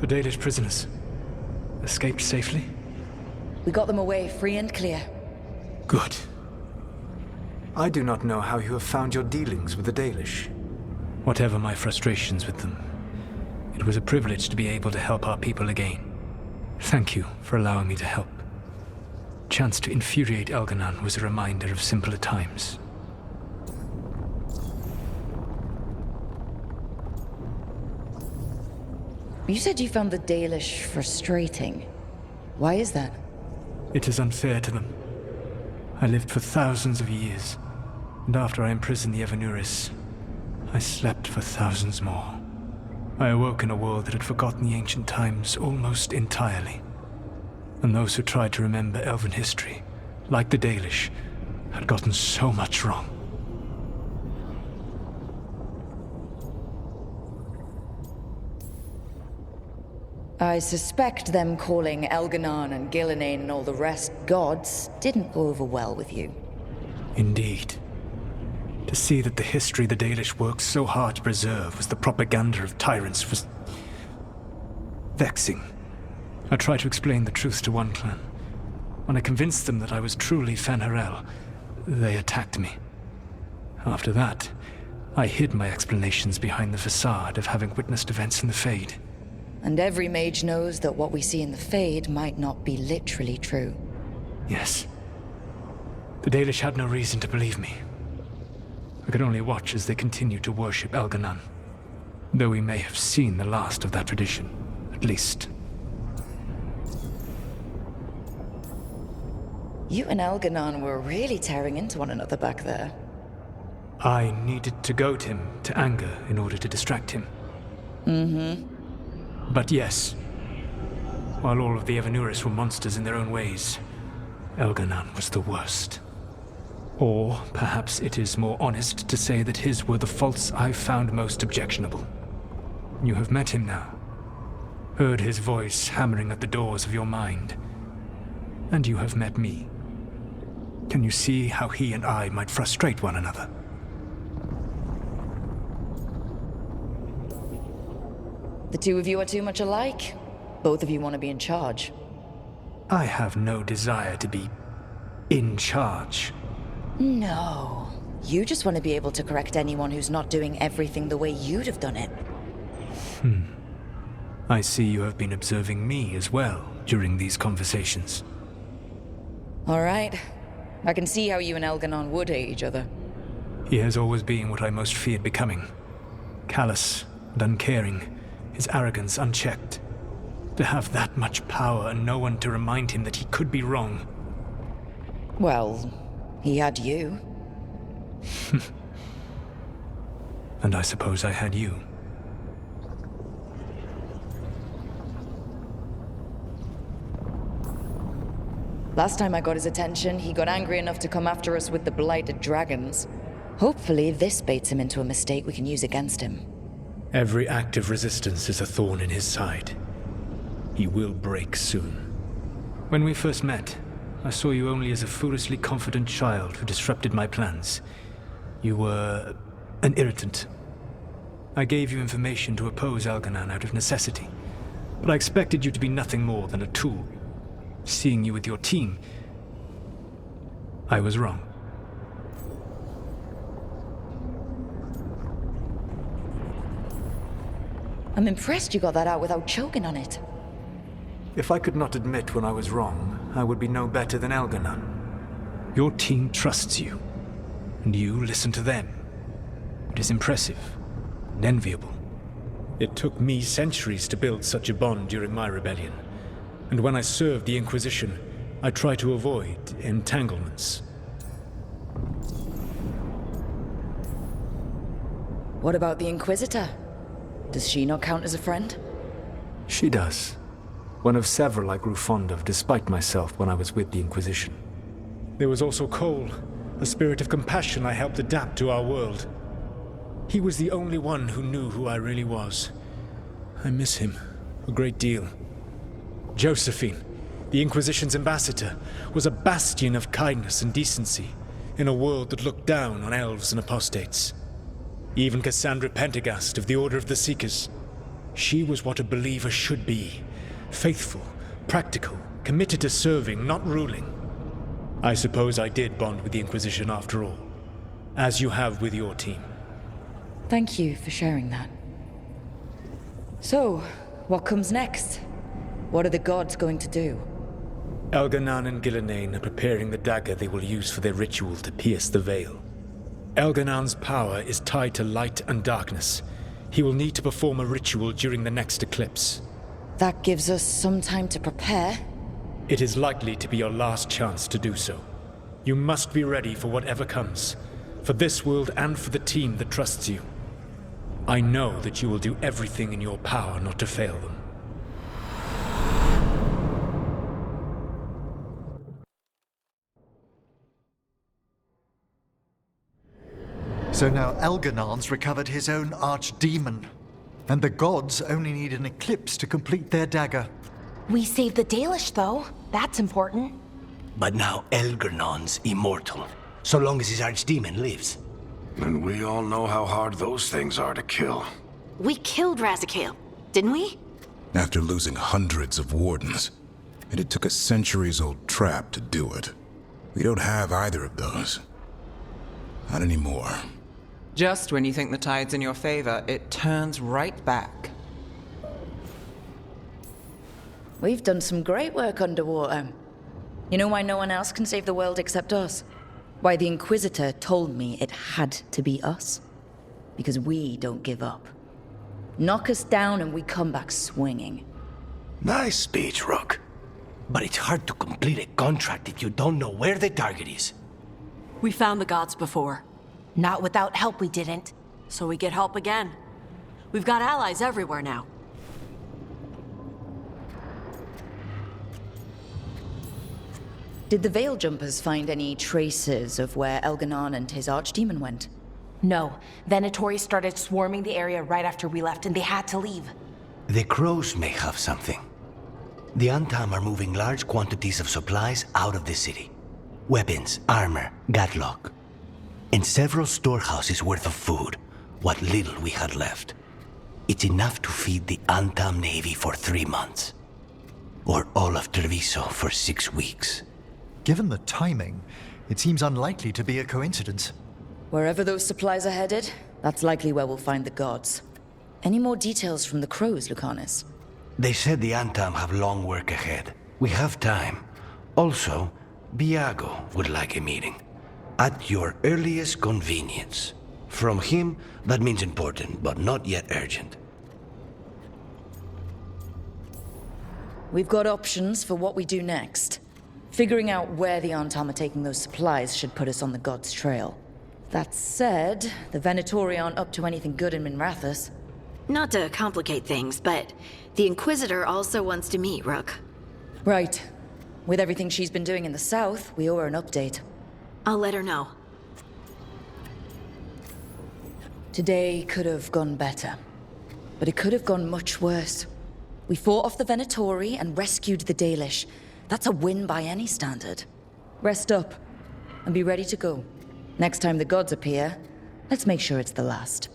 The Dalish prisoners escaped safely? We got them away free and clear. Good. I do not know how you have found your dealings with the Dalish. Whatever my frustrations with them, it was a privilege to be able to help our people again. Thank you for allowing me to help. Chance to infuriate Elganon was a reminder of simpler times. You said you found the Dalish frustrating. Why is that? It is unfair to them. I lived for thousands of years, and after I imprisoned the Evanuris, I slept for thousands more. I awoke in a world that had forgotten the ancient times almost entirely. And those who tried to remember Elven history, like the Dalish, had gotten so much wrong. I suspect them calling Elganon and Gillenane and all the rest gods didn't go over well with you. Indeed. To see that the history the Dalish worked so hard to preserve was the propaganda of tyrants was vexing. I tried to explain the truth to one clan. When I convinced them that I was truly Fen'Harel, they attacked me. After that, I hid my explanations behind the facade of having witnessed events in the Fade. And every mage knows that what we see in the Fade might not be literally true. Yes. The Dalish had no reason to believe me. I could only watch as they continued to worship Elganon, though we may have seen the last of that tradition, at least. You and Elganon were really tearing into one another back there. I needed to goad him to anger in order to distract him. But yes, while all of the Evanuris were monsters in their own ways, Elganon was the worst. Or perhaps it is more honest to say that his were the faults I found most objectionable. You have met him now, heard his voice hammering at the doors of your mind, and you have met me. Can you see how he and I might frustrate one another? The two of you are too much alike. Both of you want to be in charge. I have no desire to be in charge. No. You just want to be able to correct anyone who's not doing everything the way you'd have done it. I see you have been observing me as well during these conversations. All right. I can see how you and Elganon would hate each other. He has always been what I most feared becoming. Callous and uncaring, his arrogance unchecked. To have that much power and no one to remind him that he could be wrong. Well, he had you. And I suppose I had you. Last time I got his attention, he got angry enough to come after us with the blighted dragons. Hopefully this baits him into a mistake we can use against him. Every act of resistance is a thorn in his side. He will break soon. When we first met, I saw you only as a foolishly confident child who disrupted my plans. You were an irritant. I gave you information to oppose Elganon out of necessity, but I expected you to be nothing more than a tool. Seeing you with your team, I was wrong. I'm impressed you got that out without choking on it. If I could not admit when I was wrong, I would be no better than Elganon. Your team trusts you, and you listen to them. It is impressive and enviable. It took me centuries to build such a bond during my rebellion. And when I served the Inquisition, I tried to avoid entanglements. What about the Inquisitor? Does she not count as a friend? She does. One of several I grew fond of despite myself when I was with the Inquisition. There was also Cole, a spirit of compassion I helped adapt to our world. He was the only one who knew who I really was. I miss him a great deal. Josephine, the Inquisition's ambassador, was a bastion of kindness and decency in a world that looked down on elves and apostates. Even Cassandra Pendergast of the Order of the Seekers. She was what a believer should be. Faithful, practical, committed to serving, not ruling. I suppose I did bond with the Inquisition after all, as you have with your team. Thank you for sharing that. So, what comes next? What are the gods going to do? Elganan and Gillenane are preparing the dagger they will use for their ritual to pierce the veil. Elganan's power is tied to light and darkness. He will need to perform a ritual during the next eclipse. That gives us some time to prepare. It is likely to be your last chance to do so. You must be ready for whatever comes, for this world and for the team that trusts you. I know that you will do everything in your power not to fail them. So now Elganan's recovered his own archdemon, and the gods only need an eclipse to complete their dagger. We saved the Dalish, though. That's important. But now Elgernon's immortal, so long as his archdemon lives. And we all know how hard those things are to kill. We killed Razikale, didn't we? After losing hundreds of wardens, and it took a centuries-old trap to do it. We don't have either of those. Not anymore. Just when you think the tide's in your favor, it turns right back. We've done some great work underwater. You know why no one else can save the world except us? Why the Inquisitor told me it had to be us? Because we don't give up. Knock us down and we come back swinging. Nice speech, Rook. But it's hard to complete a contract if you don't know where the target is. We found the gods before. Not without help, we didn't. So we get help again. We've got allies everywhere now. Did the Veil Jumpers find any traces of where Elganan and his archdemon went? No. Venatori started swarming the area right after we left, and they had to leave. The crows may have something. The Antam are moving large quantities of supplies out of the city. Weapons, armor, gatlock. And several storehouses worth of food, what little we had left. It's enough to feed the Antam Navy for 3 months. Or all of Treviso for 6 weeks. Given the timing, it seems unlikely to be a coincidence. Wherever those supplies are headed, that's likely where we'll find the gods. Any more details from the crows, Lucanus? They said the Antam have long work ahead. We have time. Also, Biago would like a meeting. At your earliest convenience. From him, that means important, but not yet urgent. We've got options for what we do next. Figuring out where the Antam are taking those supplies should put us on the gods' trail. That said, the Venatori aren't up to anything good in Minrathous. Not to complicate things, but the Inquisitor also wants to meet Rook. Right. With everything she's been doing in the south, we owe her an update. I'll let her know. Today could have gone better. But it could have gone much worse. We fought off the Venatori and rescued the Dalish. That's a win by any standard. Rest up and be ready to go. Next time the gods appear, let's make sure it's the last.